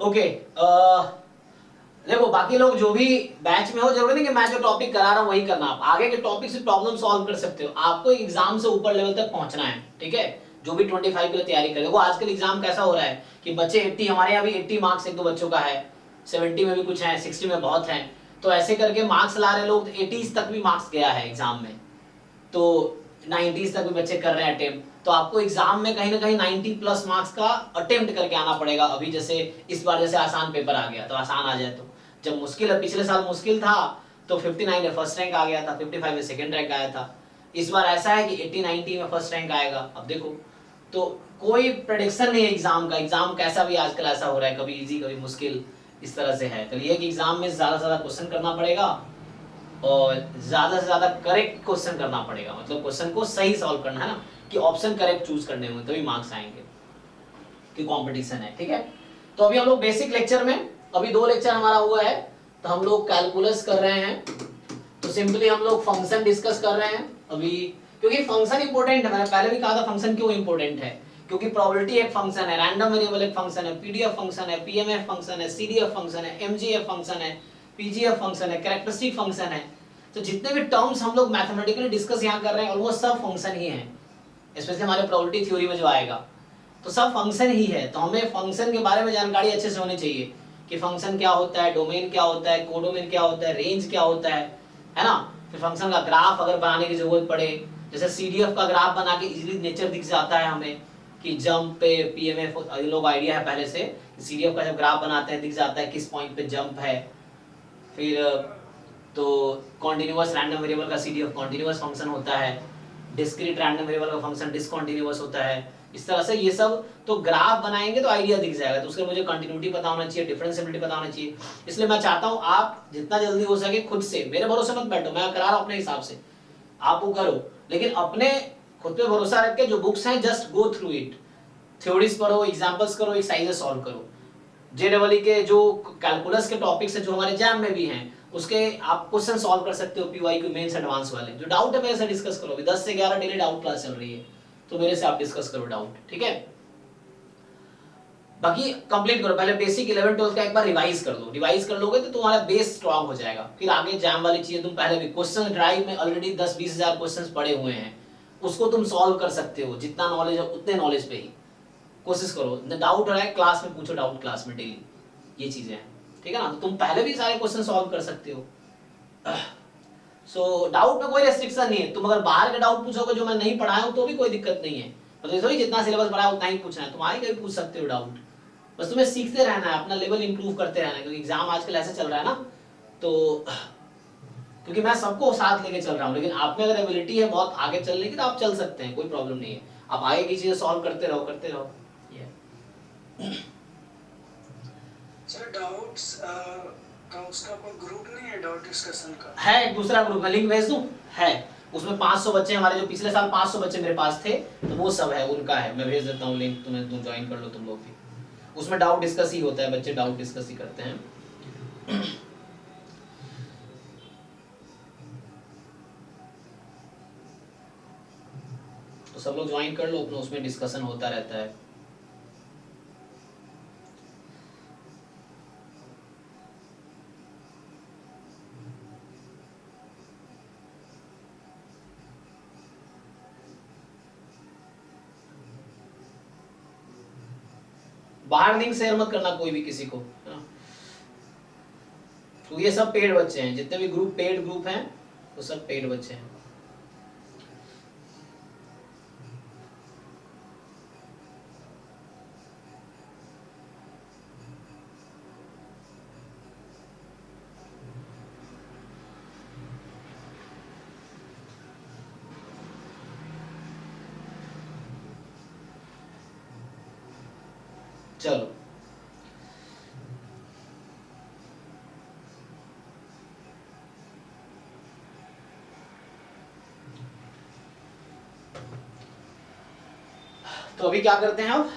Okay, देखो बाकी लोग जो भी बैच में हो, जरूरी नहीं कि मैं जो टॉपिक करा रहा हूं वही करना, आप आगे के टॉपिक से प्रॉब्लम सॉल्व कर सकते हो। आपको एग्जाम से ऊपर लेवल तक पहुंचना है, ठीक है। जो भी 25 के लिए तैयारी करे, देखो आजकल एग्जाम कैसा हो रहा है कि बच्चे 80, हमारे यहाँ भी 80 मार्क्स एक दो बच्चों का है, 70 में भी कुछ है, 60 में बहुत है, तो ऐसे करके मार्क्स ला रहे लोग, 80s तक भी मार्क्स गया है एग्जाम में, तो 90s तक भी बच्चे कर रहे हैं अटेम्प्ट। तो आपको एग्जाम में कहीं ना कहीं 90 प्लस मार्क्स का अटेम्प्ट करके आना पड़ेगा। अभी जैसे इस बार जैसे आसान पेपर आ गया तो आसान आ जाए, तो जब मुश्किल है, पिछले साल मुश्किल था तो 59 में फर्स्ट रैंक आ गया था, 55 में सेकंड रैंक आया था। इस बार ऐसा है कि 80 90 में फर्स्ट रैंक आएगा। अब देखो, तो कोई प्रेडिक्शन नहीं है एग्जाम का, एग्जाम कैसा भी आजकल ऐसा हो रहा है, कभी इजी कभी मुश्किल, इस तरह से है। तो ये कि एग्जाम में ज्यादा से ज्यादा क्वेश्चन करना पड़ेगा और ज्यादा से ज्यादा करेक्ट क्वेश्चन करना पड़ेगा, मतलब क्वेश्चन को सही सॉल्व करना है ना, कि ऑप्शन करेक्ट चूज करने होंगे तभी मार्क्स आएंगे, कि कंपटीशन है, ठीक है। तो अभी हम लोग बेसिक लेक्चर में, अभी 2 लेक्चर हमारा हुआ है, तो हम लोग कैलकुलस कर रहे हैं, तो सिंपली हम लोग फंक्शन डिस्कस कर रहे हैं अभी, क्योंकि फंक्शन इंपॉर्टेंट है। मैंने पहले भी कहा था फंक्शन क्यों इंपॉर्टेंट है, क्योंकि प्रोबेबिलिटी एक फंक्शन है, रैंडम वेरिएबल एक फंक्शन है, पीडीएफ फंक्शन है, पीएमएफ फंक्शन है, सीडीएफ फंक्शन है, एमजीएफ फंक्शन है, पीजीएफ फंक्शन है, कैरेक्टरिस्टिक फंक्शन है। तो जितने भी टर्म्स हम लोग मैथमेटिकली डिस्कस यहाँ कर रहे हैं ऑलमोस्ट सब फंक्शन ही है, स्पेशली हमारे प्रोबेबिलिटी थ्योरी में जो आएगा, तो सब फंक्शन ही है। तो हमें फंक्शन के बारे में जानकारी अच्छे से होनी चाहिए कि फंक्शन क्या होता है, डोमेन क्या होता है, कोडोमेन क्या होता है, रेंज क्या होता है ना। फिर फंक्शन का ग्राफ अगर बनाने की जरूरत पड़े, जैसे सीडीएफ का ग्राफ बना के इजीली नेचर दिख जाता है हमें कि जंप पे पीएमएफ, ये लोग आइडिया है पहले से, सीडीएफ का जब ग्राफ बनाते हैं दिख जाता है किस पॉइंट पे जंप है। फिर तो कॉन्टिन्यूअस रैंडम वेरिएबल का सीडीएफ कॉन्टिन्यूअस फंक्शन होता है, डिस्क्रीट रैंडम वेरिएबल का फंक्शन डिसकंटीन्यूअस होता है। इस तरह से ये सब तो ग्राफ बनाएंगे तो आइडिया दिख जाएगा, तो उसके मुझे कंटिन्यूटी पता होना चाहिए, डिफरेंशिएबिलिटी पता होना चाहिए। इसलिए मैं चाहता हूं आप जितना जल्दी हो सके खुद से, मेरे भरोसे मत बैठो, मैं करा रहा हूं अपने हिसाब से, आप वो करो, लेकिन अपने खुद पे भरोसा रख के जो बुक्स हैं just go through it, theories पढ़ो, एग्जांपल्स करो, एक्सरसाइजेस सॉल्व करो। जेडबलई के जो कैलकुलस के टॉपिक्स हैं जो हमारे एग्जाम में भी हैं, उसके आप क्वेश्चन सॉल्व कर सकते हो, पीवाईक्यू मेंस एडवांस वाले। जो डाउट है मेरे से डिस्कस करो, अभी 10 से 11 डेली डाउट क्लास चल रही है, तो मेरे से आप डिस्कस करो डाउट, ठीक है। बाकी कंप्लीट करो, पहले बेसिक 11 12 का एक बार रिवाइज कर लो, रिवाइज कर लोगे तो तुम्हारा बेस स्ट्रांग हो जाएगा। फिर आगे एग्जाम वाली चीजें तुम पहले भी क्वेश्चन ड्राइव में ऑलरेडी 10-20 हजार क्वेश्चंस पड़े हुए हैं, उसको तुम सॉल्व कर सकते हो, जितना नॉलेज है उतने नॉलेज पे ही कोशिश करो। डाउट हो रहा है क्लास में पूछो, डाउट क्लास में डेली, ये चीजें हैं, ठीक है ना। तो तुम पहले भी सारे क्वेश्चन सॉल्व कर सकते हो। सो डाउट में कोई रेस्ट्रिक्शन नहीं है, तुम अगर बाहर के डाउट पूछोगे जो मैं नहीं पढ़ाया हूं तो भी कोई दिक्कत नहीं है, मतलब थोड़ी जितना सिलेबस पढ़ा है उतना ही पूछना है, तुम आगे कभी पूछ सकते हो डाउट। बस तुम्हें सीखते रहना है, अपना लेवल इंप्रूव करते रहना है, क्योंकि एग्जाम आजकल ऐसे चल रहा है ना, तो क्योंकि मैं सबको साथ लेके चल रहा हूँ, लेकिन आप में अगर एबिलिटी है बहुत आगे चलने की तो आप चल सकते हैं, कोई प्रॉब्लम नहीं है। आप आगे की चीजें सॉल्व करते रहो करते रहो। सर डाउट्स का उसका कोई ग्रुप नहीं है डाउट डिस्कशन का? है, एक दूसरा ग्रुप, मैं लिंक भेज दूं, है उसमें 500 बच्चे हमारे, जो पिछले साल 500 बच्चे मेरे पास थे, तो वो सब है, उनका है, मैं भेज देता हूँ लिंक तुम्हें, तुम ज्वाइन कर लो तुम लोग भी। उसमें डाउट डिस्कस ही होता है, बच्चे डाउट डिस्कस ही करते हैं। तो सब लोग ज्वाइन कर लो अपना, उसमें डिस्कशन होता रहता है। बाहर लिंक शेयर मत करना कोई भी किसी को, तो ये सब पेड बच्चे हैं, जितने भी ग्रुप पेड ग्रुप हैं वो सब पेड बच्चे हैं। चलो तो अभी क्या करते हैं अब,